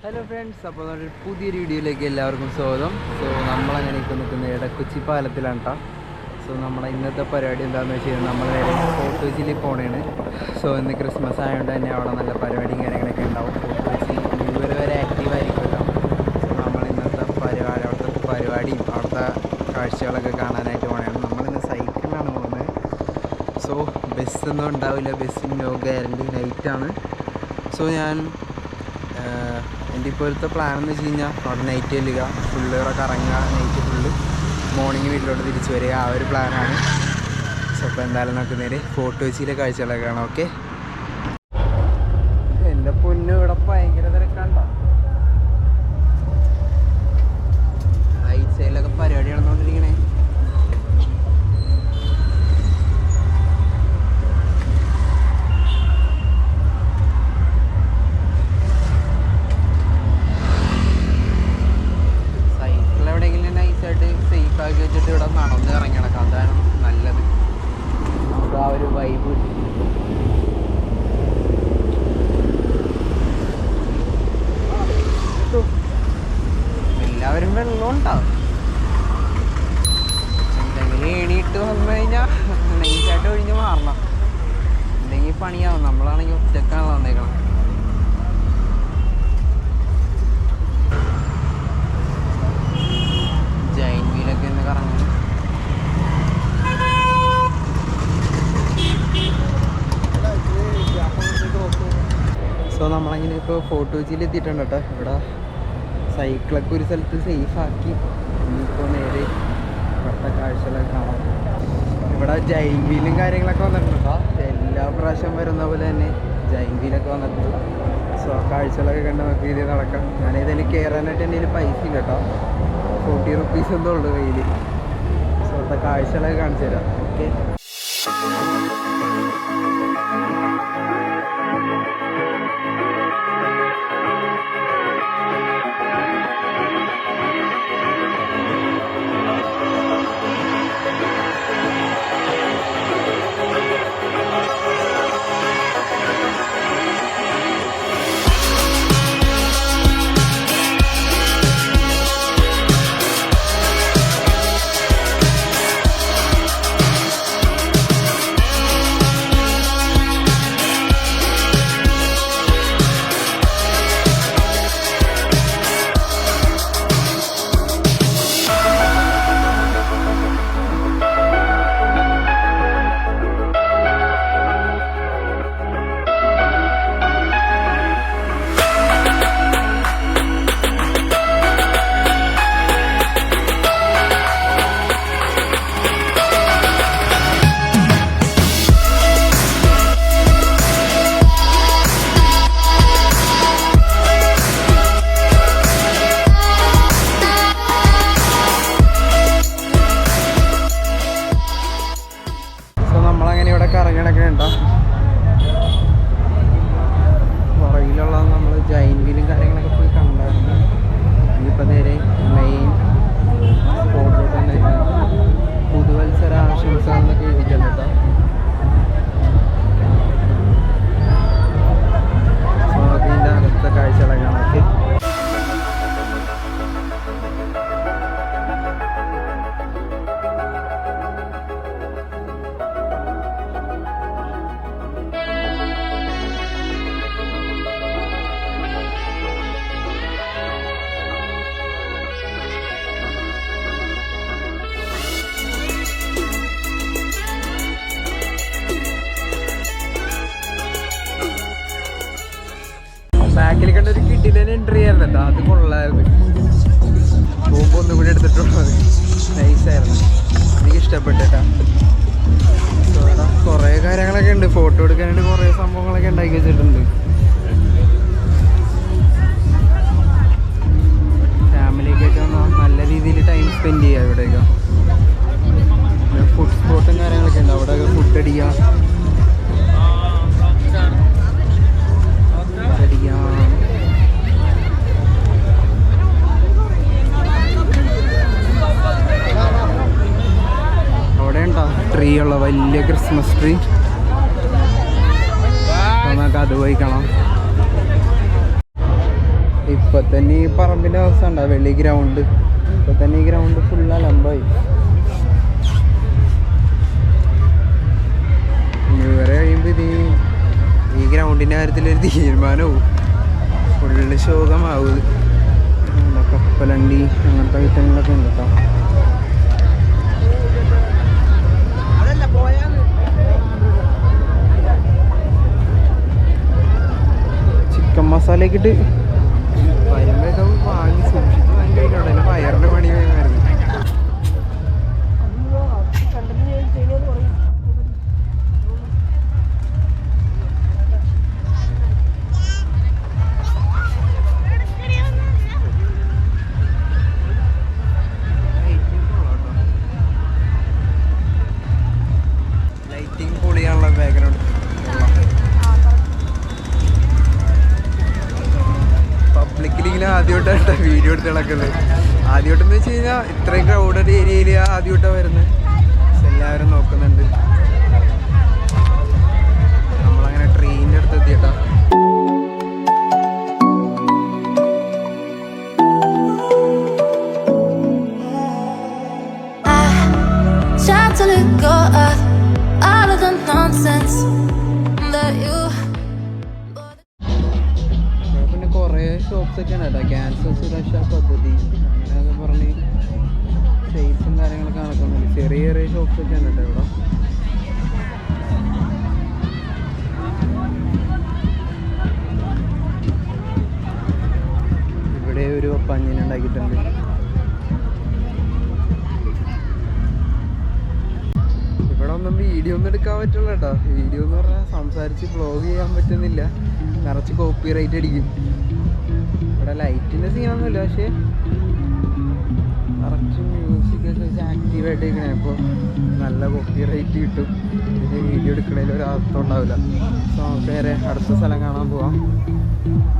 Hello friends, അപ്പോൾ നമ്മുടെ പുതിയൊരു വീഡിയോയിലേക്ക് എല്ലാവർക്കും സ്വാഗതം. സോ നമ്മളങ്ങനെ ഇപ്പോൾ നിൽക്കുന്നത് എടക്കൊച്ചി പാലത്തിലാണ് കേട്ടോ. സോ നമ്മുടെ ഇന്നത്തെ പരിപാടി എന്താണെന്ന് വെച്ച് കഴിഞ്ഞാൽ നമ്മൾ നേരെ ഫോർട്ട് കൊച്ചിയിൽ പോകണേണ്. സോ ഇന്ന് ക്രിസ്മസ് ആയതുകൊണ്ട് തന്നെ അവിടെ നല്ല പരിപാടിയും കാര്യങ്ങളൊക്കെ ഉണ്ടാവും. ഫോർട്ട് കൊച്ചി ന്യൂ ഇയർ വരെ ആക്റ്റീവ് ആയിരിക്കുമല്ലോ. സോ നമ്മൾ ഇന്നത്തെ പരിപാടി, അവിടുത്തെ പരിപാടിയും അവിടുത്തെ കാഴ്ചകളൊക്കെ കാണാനായിട്ട് പോകണേണ്. നമ്മളിന്ന് സൈക്കിളിലാണ് പോകുന്നത്. സോ ബസ്സൊന്നും ഉണ്ടാവില്ല, ബസ്സിന് നോ ഗ്യാരണ്ടി, നൈറ്റാണ്. സോ എൻ്റെ ഇപ്പോഴത്തെ പ്ലാൻ എന്ന് വെച്ച് കഴിഞ്ഞാൽ അവിടെ നൈറ്റ് ചെല്ലുക, ഫുള്ള് ഇവിടെ കറങ്ങുക, നൈറ്റ് ഫുള്ള്, മോർണിംഗ് വീട്ടിലോട്ട് തിരിച്ചു വരിക, ആ ഒരു പ്ലാനാണ്. സോ അപ്പോൾ എന്തായാലും നമുക്ക് നേരെ ഫോർട്ട് കൊച്ചിയിലെ കാഴ്ചകളൊക്കെ കാണാം. ഓക്കെ, എൻ്റെ പൊന്നു ഇവിടെ ഭയങ്കര തിരക്കാണ്ടോ. റൈറ്റ് സൈഡിലൊക്കെ പരിപാടി നടന്നുകൊണ്ടിരിക്കണേ. സേഫാക്കി വെച്ചിട്ട് ഇവിടെ നടന്ന് ഇറങ്ങി നടക്കാം, അതാണ് നല്ലത്. നമുക്ക് ആ ഒരു വൈബ് എല്ലാവരും വെള്ളം ഉണ്ടാവും. എന്തെങ്കിലും ഏണിയിട്ട് വന്നു കഴിഞ്ഞാൽ നൈസായിട്ട് ഒഴിഞ്ഞ് മാറണം, എന്തെങ്കിലും പണിയാവും. നമ്മളാണെങ്കിൽ ഒറ്റക്കാണല്ലോ വന്നേക്കണം. ജൈൻവീലൊക്കെ ഒന്ന് കറങ്ങും. സോ നമ്മളങ്ങനെ ഇപ്പോൾ ഫോർട്ട് കൊച്ചിയിൽ എത്തിയിട്ടുണ്ട് കേട്ടോ. ഇവിടെ സൈക്കിളൊക്കെ ഒരു സ്ഥലത്ത് സേഫാക്കി. ഇനിയിപ്പോൾ നേരെ ഇവിടുത്തെ കാഴ്ചകളൊക്കെ കാണാം. ഇവിടെ ജൈൻ വീലും കാര്യങ്ങളൊക്കെ വന്നിട്ടുണ്ട് കേട്ടോ. എല്ലാ പ്രാവശ്യം വരുന്ന പോലെ തന്നെ ജൈൻ വീലൊക്കെ വന്നിട്ടുണ്ട്. സോ ആ കാഴ്ചകളൊക്കെ കണ്ട് നമുക്ക് ഇത് നടക്കാം. ഞാനിതിൽ കയറാനായിട്ട് എൻ്റെ കയ്യിൽ പൈസ ഇല്ല കേട്ടോ, 40 റുപ്പീസ് എന്തോ ഉള്ളു കയ്യിൽ. സോ അവിടുത്തെ കാഴ്ചകളൊക്കെ കാണിച്ചു തരാം. ഓക്കെ, കറങ്ങണൊക്കെയുണ്ടോ. പുറകിലുള്ള നമ്മൾ ജൈൻ വീലും കാര്യങ്ങളൊക്കെ പോയി കണ്ടായിരുന്നു. ഇനിയിപ്പോൾ നേരെ മെയിൻ സ്പോട്ടിലോട്ട് തന്നെ പുതുവത്സര ആശംസ എന്നൊക്കെ എഴുതിയിട്ടുണ്ട് കേട്ടോ. സോ നമുക്ക് ഇതിൻ്റെ അകത്തെ കാഴ്ചകളൊക്കെ കാണാം. ബാക്കിൽ കണ്ട ഒരു കിട്ടിയില്ല എൻട്രി ആയിരുന്നു, അത് കൊള്ളായിരുന്നു. പോകുമ്പോൾ ഒന്നും കൂടി എടുത്തിട്ടുള്ളത് നൈസായിരുന്നു, എനിക്ക് ഇഷ്ടപ്പെട്ടിട്ടാ. കുറേ കാര്യങ്ങളൊക്കെ ഉണ്ട്, ഫോട്ടോ എടുക്കാനായിട്ട് കുറേ സംഭവങ്ങളൊക്കെ ഉണ്ടാക്കി വെച്ചിട്ടുണ്ട്. ഫാമിലിയൊക്കെ ആയിട്ട് വന്നാൽ നല്ല രീതിയിൽ ടൈം സ്പെൻഡ് ചെയ്യുക. ഇവിടെയൊക്കെ ഫുഡ് സ്പോട്ടും കാര്യങ്ങളൊക്കെ ഉണ്ട്, അവിടെയൊക്കെ ഫുഡ് അടിക്കുക. അവിടെ ഉണ്ടോ ട്രീ ഉള്ള വലിയ ക്രിസ്മസ് ട്രീ. നമുക്ക് അത് പോയി കാണാം. ഇപ്പൊ തന്നെ ഈ പറമ്പിന്റെ അവസ്ഥ ഉണ്ടോ, വെള്ളി ഗ്രൗണ്ട്. ഇപ്പൊ തന്നെ ഈ ഗ്രൗണ്ട് ഫുൾ അലമ്പായി. ഇവരെ കഴിയുമ്പോ ഈ ഗ്രൗണ്ടിന്റെ കാര്യത്തിലൊരു തീരുമാനവും ഫുള്ള് ശോകമാവും. കപ്പലണ്ടി അങ്ങനത്തെ ഐറ്റങ്ങളൊക്കെ ഉണ്ട് കേട്ടോ. ചിക്കൻ മസാലയൊക്കെ ഇട്ട് വരുമ്പോഴൊക്കെ വാങ്ങി സൂക്ഷിച്ച് വാങ്ങി കഴിഞ്ഞോട്ടെ, വയറിൻ്റെ പണി വരുന്നത്. Lighting പൊളിയാണല്ലോ background. പബ്ലിക്കിലിങ്ങനെ ആദ്യമായിട്ടാണ് വീഡിയോ എടുത്ത് നടക്കുന്നത്. ആദ്യമായിട്ടെന്ന് വെച്ച് കഴിഞ്ഞാൽ ഇത്രയും ക്രൗഡഡ് ഏരിയയിൽ ആദ്യമായിട്ടാണ് വരുന്നത്. എല്ലാവരും നോക്കുന്നുണ്ട്. നമ്മളങ്ങനെ ട്രെയിനിൻ്റെ അടുത്ത് എത്തിയിട്ടാ. പിന്നെ കുറേ ഷോപ്സ് ഒക്കെ ഉണ്ട് കേട്ടോ. ക്യാൻസർ സുരക്ഷാ പദ്ധതി അങ്ങനെയൊക്കെ പറഞ്ഞ് സെയിൽസും കാര്യങ്ങളൊക്കെ നടക്കുന്നുണ്ട്. ചെറിയ ചെറിയ ഷോപ്സ് ഒക്കെ ഉണ്ട് കേട്ടോ ഇവിടെ. ഇവിടെ ഒരു പഞ്ഞിന് ഉണ്ടാക്കിയിട്ടുണ്ട്. ഇവിടെ ഒന്നും വീഡിയോ ഒന്നും എടുക്കാൻ പറ്റുള്ളൂ കേട്ടോ. വീഡിയോ എന്ന് പറഞ്ഞാൽ സംസാരിച്ച് വ്ളോഗ് ചെയ്യാൻ പറ്റുന്നില്ല, നിറച്ച് കോപ്പി റൈറ്റ് അടിക്കും. ഇവിടെ ലൈറ്റിൻ്റെ സീനൊന്നുമില്ല, പക്ഷേ നിറച്ച് മ്യൂസിക്കൊക്കെ വെച്ച് ആക്റ്റീവായിട്ട് ഇരിക്കണേ. അപ്പോൾ നല്ല കോപ്പി റൈറ്റ് കിട്ടും. പിന്നെ വീഡിയോ എടുക്കണതിൽ ഒരു അർത്ഥം ഉണ്ടാവില്ല. സോ നമുക്ക് നേരെ അടുത്ത സ്ഥലം കാണാൻ പോവാം.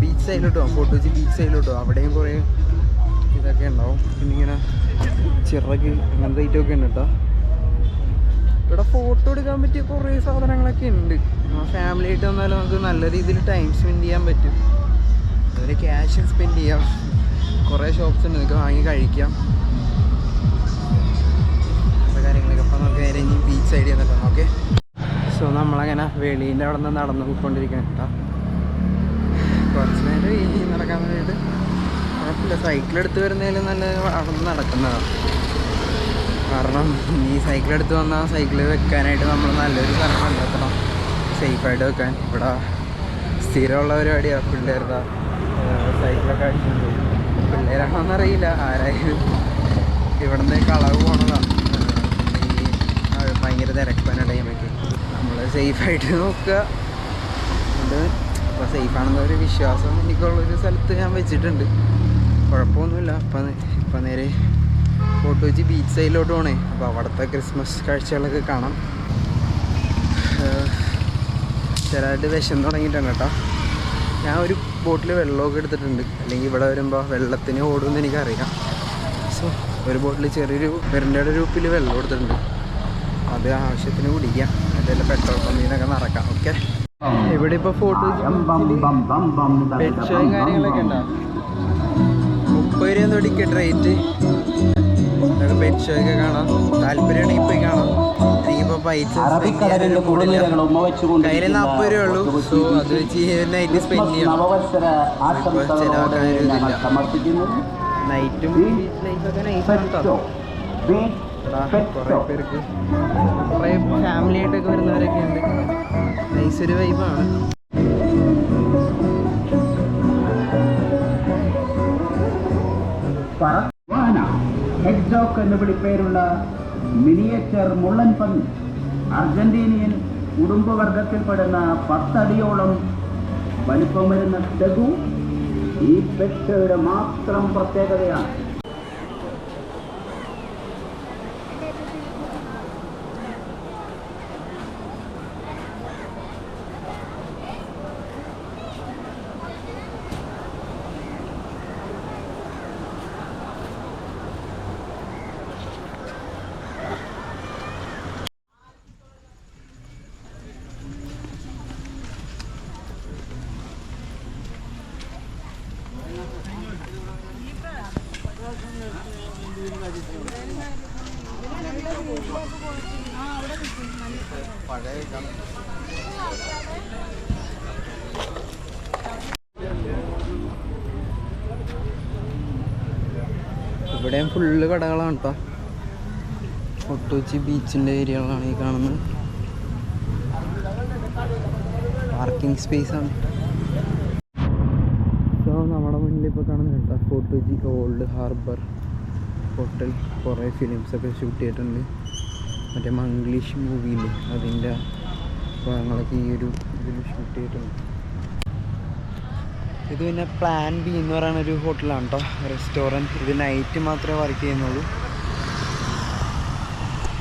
ബീച്ച് സൈഡിലോട്ട് പോകാം. ഫോർട്ട് കൊച്ചി ബീച്ച് സൈഡിലോട്ട് പോകാം. അവിടെയും കുറേ ഇതൊക്കെ ഉണ്ടാവും. പിന്നെ ഇങ്ങനെ ചിറക് അങ്ങനത്തെ ഐറ്റമൊക്കെ ഉണ്ട് കേട്ടോ. ഇവിടെ ഫോട്ടോ എടുക്കാൻ പറ്റിയ കുറേ സാധനങ്ങളൊക്കെ ഉണ്ട്. ഫാമിലി ആയിട്ട് വന്നാലും നമുക്ക് നല്ല രീതിയിൽ ടൈം സ്പെൻഡ് ചെയ്യാൻ പറ്റും. അതുപോലെ ക്യാഷ് സ്പെൻഡ് ചെയ്യാം. കുറേ ഷോപ്സ് ഉണ്ട്, നിങ്ങൾക്ക് വാങ്ങി കഴിക്കാം. അങ്ങനത്തെ കാര്യങ്ങളൊക്കെ. അപ്പോൾ നമുക്ക് നേരെ ഇനി ബീച്ച് സൈഡ് ചെയ്യുന്നുണ്ടോ. ഓക്കെ. സോ നമ്മളങ്ങനെ വെളീൻ്റെ അവിടെ നിന്ന് നടന്നു പോയിക്കൊണ്ടിരിക്കണം കേട്ടോ. കുറച്ച് നേരം ഈ നടക്കാൻ വേണ്ടിയിട്ട് കുഴപ്പമില്ല. സൈക്കിളെടുത്ത് വരുന്നതിൽ നല്ല അവിടെ നടക്കുന്നതാണ്. കാരണം ഈ സൈക്കിളെടുത്ത് വന്നാൽ സൈക്കിൾ വെക്കാനായിട്ട് നമ്മൾ നല്ലൊരു സ്ഥലം കണ്ടെത്തണം, സേഫായിട്ട് വെക്കാൻ. ഇവിടെ സ്ഥിരമുള്ള പരിപാടിയാണ് പിള്ളേരുടെ സൈക്കിളൊക്കെ അടിച്ചുകൊണ്ട് പോകും. പിള്ളേരാണോന്നറിയില്ല, ആരായാലും ഇവിടെ നിന്ന് കളവ് പോണതാണ്. ഈ ഭയങ്കര തിരക്കന ടൈമൊക്കെ നമ്മൾ സേഫായിട്ട് നോക്കുക. അതുകൊണ്ട് അപ്പോൾ സേഫാണെന്നൊരു വിശ്വാസം എനിക്കുള്ളൊരു സ്ഥലത്ത് ഞാൻ വെച്ചിട്ടുണ്ട്. കുഴപ്പമൊന്നുമില്ല. ഇപ്പം നേരെ ഫോർട്ട് കൊച്ചി ബീച്ച് സൈഡിലോട്ട് പോകണേ. അപ്പോൾ അവിടുത്തെ ക്രിസ്മസ് കാഴ്ചകളൊക്കെ കാണാം. ചെറുതായിട്ട് വിഷം തുടങ്ങിയിട്ടുണ്ട് കേട്ടോ. ഞാൻ ഒരു ബോട്ടിൽ വെള്ളമൊക്കെ എടുത്തിട്ടുണ്ട്, അല്ലെങ്കിൽ ഇവിടെ വരുമ്പോൾ വെള്ളത്തിന് ഓടുമെന്ന് എനിക്കറിയാം. സോ ഒരു ബോട്ടിൽ ചെറിയൊരു വെറിൻ്റെ രൂപയിൽ വെള്ളം എടുത്തിട്ടുണ്ട്. അത് ആവശ്യത്തിന് കുടിക്കാം. അതിൽ പെട്രോൾ പമ്പിനൊക്കെ നടക്കാം. ഓക്കെ. ഇവിടെ ഇപ്പോൾ ഫോർട്ട് കൊച്ചി ബെഡ് ഷോയും കാര്യങ്ങളൊക്കെ ഉണ്ടാവും. 30 രൂപ ടിക്കറ്റ് റേറ്റ്. ബെഡ് ഷോ ഒക്കെ കാണാം. താല്പര്യമാണെങ്കിൽ പോയി കാണാം. എനിക്കിപ്പോൾ പൈസ കയ്യിൽ 40 രൂപ ഉള്ളൂ. സോ അത് വെച്ച് നൈറ്റ് സ്പെൻഡ് ചെയ്യണം. ഇപ്പോൾ ചിലവാക്കാനൊരിതില്ല. നൈറ്റും ബീച്ച് ലൈഫൊക്കെ നൈസാണ് കേട്ടോ. കുറേ പേർക്ക് കുറേ ഫാമിലി ആയിട്ടൊക്കെ വരുന്നവരൊക്കെ ഉണ്ട്. നൈസൊരു വൈബാണ്. ഹെഡ്ജോക്ക് എന്ന് വിളിപ്പേരുള്ള മിനിയേച്ചർ മുള്ളൻ പന്നി അർജന്റീനിയൻ കുടുംബവർഗത്തിൽപ്പെടുന്ന 10 അടിയോളം വലിപ്പം വരുന്ന ടെഗു ഈ പെറ്റയുടെ മാത്രം പ്രത്യേകതയാണ്. പഴയ ഇവിടെയും ഫുള്ള് കടകളാണ് കേട്ടോ. ഫോർട്ട് കൊച്ചി ബീച്ചിൻ്റെ ഏരിയകളാണ് ഈ കാണുന്നത്. പാർക്കിംഗ് സ്പേസാണ്. സോ നമ്മുടെ മുന്നിൽ ഇപ്പോൾ കാണുന്നത് കേട്ടോ fort Kochi old harbour hotel. കുറേ ഫിലിംസൊക്കെ ഷൂട്ട് ചെയ്തിട്ടുണ്ട്. മറ്റേ മംഗ്ലീഷ് മൂവിയില്ലേ അതിൻ്റെ ഭാഗങ്ങളൊക്കെ ഈ ഒരു ഇതിൽ ഷൂട്ട് ചെയ്തിട്ടുണ്ട്. ഇത് പിന്നെ പ്ലാൻ ബി എന്ന് പറയുന്നൊരു ഹോട്ടലാണ് കേട്ടോ, റെസ്റ്റോറൻറ്റ്. ഇത് നൈറ്റ് മാത്രമേ വർക്ക് ചെയ്യുന്നുള്ളൂ.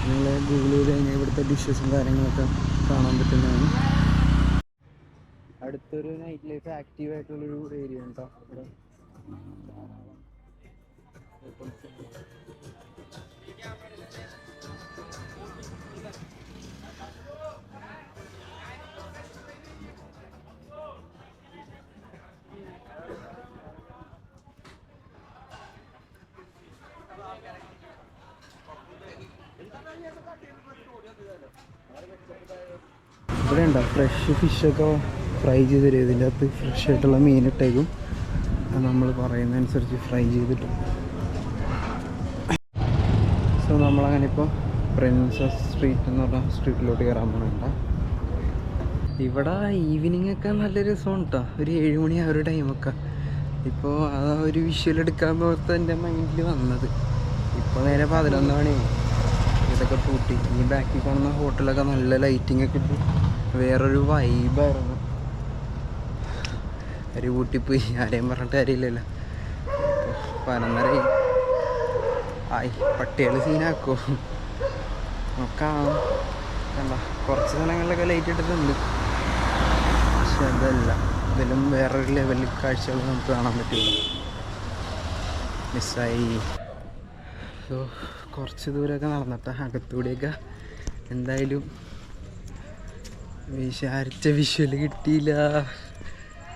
നിങ്ങൾ ഗൂഗിൾ ചെയ്ത് കഴിഞ്ഞാൽ ഇവിടുത്തെ ഡിഷസും കാര്യങ്ങളൊക്കെ കാണാൻ പറ്റുന്നതാണ്. അടുത്തൊരു നൈറ്റ് ലൈഫ് ആക്റ്റീവായിട്ടുള്ളൊരു ഏരിയ കേട്ടോ ഇവിടെ. ഇവിടെ ഉണ്ടോ ഫ്രഷ് ഫിഷൊക്കെ ഫ്രൈ ചെയ്ത് തരും. ഇതിൻ്റെ അകത്ത് ഫ്രഷ് ആയിട്ടുള്ള മീനിട്ടേക്കും. അത് നമ്മൾ പറയുന്നതനുസരിച്ച് ഫ്രൈ ചെയ്തിട്ട്. സോ നമ്മളങ്ങനെ ഇപ്പോൾ പ്രിൻസസ് സ്ട്രീറ്റ് എന്ന് പറഞ്ഞ സ്ട്രീറ്റിലോട്ട് കയറാൻ പോകുന്നുണ്ട്. ഇവിടെ ഈവനിങ് ഒക്കെ നല്ല രസമാണ് കേട്ടോ. ഒരു 7 മണി ആ ഒരു ടൈമൊക്കെ. ഇപ്പോൾ ആ ഒരു വിഷ്വൽ എടുക്കാൻ പോലത്തെ എൻ്റെ മൈൻഡിൽ വന്നത്. ഇപ്പോൾ നേരെ 11 മണിയായി. ഇതൊക്കെ പൂട്ടി. ഈ ബാക്കിൽ കാണുന്ന ഹോട്ടലൊക്കെ നല്ല ലൈറ്റിംഗ് ഒക്കെ ഇട്ട് വേറൊരു വൈബായിരുന്നു. ഒരു കൂട്ടിപ്പോയി ആരെയും പറഞ്ഞിട്ട് കാര്യമില്ലല്ലോ. 11:30 ആയി. പട്ടികൾ സീനാക്കോ നോക്കാം. കണ്ട കുറച്ച് സ്ഥലങ്ങളിലൊക്കെ ലൈറ്റ് ഇട്ടിട്ടുണ്ട്. പക്ഷെ അതല്ല, ഇതിലും വേറൊരു ലെവലിൽ കാഴ്ചകൾ നമുക്ക് കാണാൻ പറ്റില്ല. മിസ്സായി. സോ കുറച്ച് ദൂരമൊക്കെ നടന്നിട്ട് അകത്തൂടെയൊക്കെ എന്തായാലും വിചാരിച്ച വിഷ്വൽ കിട്ടിയില്ല.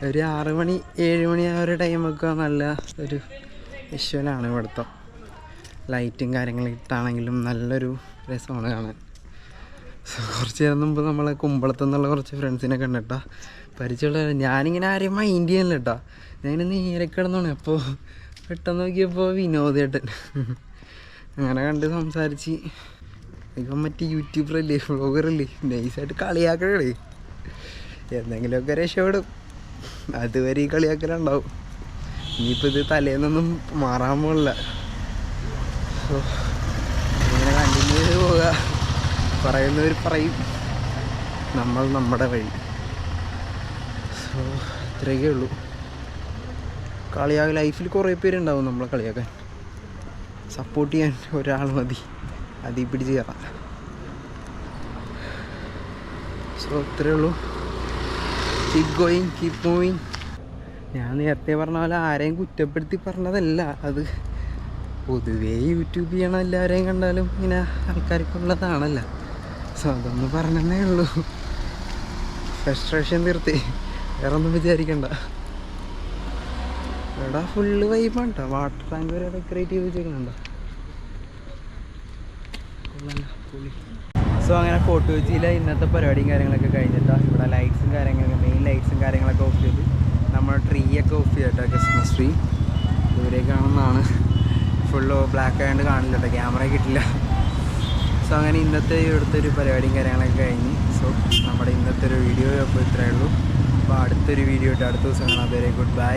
ഒരു 6 മണി 7 മണി ആ ഒരു ടൈമൊക്കെ നല്ല ഒരു വിഷ്വലാണ് ഇവിടുത്തെ. ലൈറ്റും കാര്യങ്ങളും ഇട്ടാണെങ്കിലും നല്ലൊരു രസമാണ് കാണാൻ. സോ കുറച്ച് നേരം മുമ്പ് നമ്മൾ കുമ്പളത്തു നിന്നുള്ള കുറച്ച് ഫ്രണ്ട്സിനെ കണ്ടിട്ടാ പരിചയമുള്ള. ഞാനിങ്ങനെ ആരെയും മൈൻഡ് ചെയ്യാനില്ല കേട്ടോ. ഞാനിങ്ങനെ നേരെ കിടന്നോണേ. അപ്പോൾ പെട്ടെന്ന് നോക്കിയപ്പോൾ വിനോദേട്ടൻ. അങ്ങനെ കണ്ട് സംസാരിച്ച്. ഇപ്പം മറ്റേ യൂട്യൂബറല്ലേ വ്ളോഗറല്ലേ, നൈസായിട്ട് കളിയാക്കണേ. എന്തെങ്കിലുമൊക്കെ രക്ഷപ്പെടും. അതുവരെ ഈ കളിയാക്കലുണ്ടാവും. ഇനിയിപ്പോൾ ഇത് തലേന്നൊന്നും മാറാൻ പോകില്ല. സോ ഇങ്ങനെ കണ്ടിന്യൂ ചെയ്ത് പോവുക. പറയുന്നവർ പറയും, നമ്മൾ നമ്മുടെ വഴി. സോ ഇത്രയൊക്കെ ഉള്ളൂ. ലൈഫിൽ കുറേ പേരുണ്ടാവും നമ്മളെ കളിയാക്കാൻ. സപ്പോർട്ട് ചെയ്യാൻ ഒരാൾ മതി. അതിൽ പിടിച്ച് കയറാം. സോ ഇത്രയേ ഉള്ളൂ. Keep going, keep moving. ഞാൻ നേരത്തെ പറഞ്ഞ പോലെ ആരെയും കുറ്റപ്പെടുത്തി പറഞ്ഞതല്ല. അത് പൊതുവേ യൂട്യൂബ് ചെയ്യണ എല്ലാവരെയും കണ്ടാലും ഇങ്ങനെ ആൾക്കാർക്കുള്ളതാണല്ലോ. സോ അതൊന്ന് പറഞ്ഞതേ ഉള്ളൂ. ഫ്രസ്ട്രേഷൻ തീർത്തി, വേറെ ഒന്നും വിചാരിക്കണ്ട. ഇവിടെ ഫുള്ള് വൈബാണ് കേട്ടോ. വാട്ടർ ടാങ്ക് വരെ ഡെക്കറേറ്റ് ചെയ്ത് വെച്ചേക്കുന്നുണ്ടോ. സോ അങ്ങനെ ഫോർട്ട് കൊച്ചിയിലെ ഇന്നത്തെ പരിപാടിയും കാര്യങ്ങളൊക്കെ കഴിഞ്ഞിട്ടാണ്. ഇവിടെ ലൈറ്റ്സും കാര്യങ്ങളൊക്കെ, മെയിൻ ലൈറ്റ്സും കാര്യങ്ങളൊക്കെ ഓഫ് ചെയ്ത് നമ്മുടെ ട്രീ ഒക്കെ ഓഫ് ചെയ്തിട്ടോ. ക്രിസ്മസ് ട്രീ ദൂരെ കാണുന്നതാണ്. ഫുള്ള് ബ്ലാക്ക് ആയതുകൊണ്ട് കാണില്ല കേട്ടോ, ക്യാമറ കിട്ടില്ല. സോ അങ്ങനെ ഇന്നത്തെ ഇവിടുത്തെ ഒരു പരിപാടിയും കാര്യങ്ങളൊക്കെ കഴിഞ്ഞ്. സോ നമ്മുടെ ഇന്നത്തെ ഒരു വീഡിയോ അപ്പോൾ ഇത്രയേ ഉള്ളൂ. അപ്പോൾ അടുത്തൊരു വീഡിയോ ഇട്ട് അടുത്ത ദിവസം കാണാം. അതുവരെ ഗുഡ് ബൈ.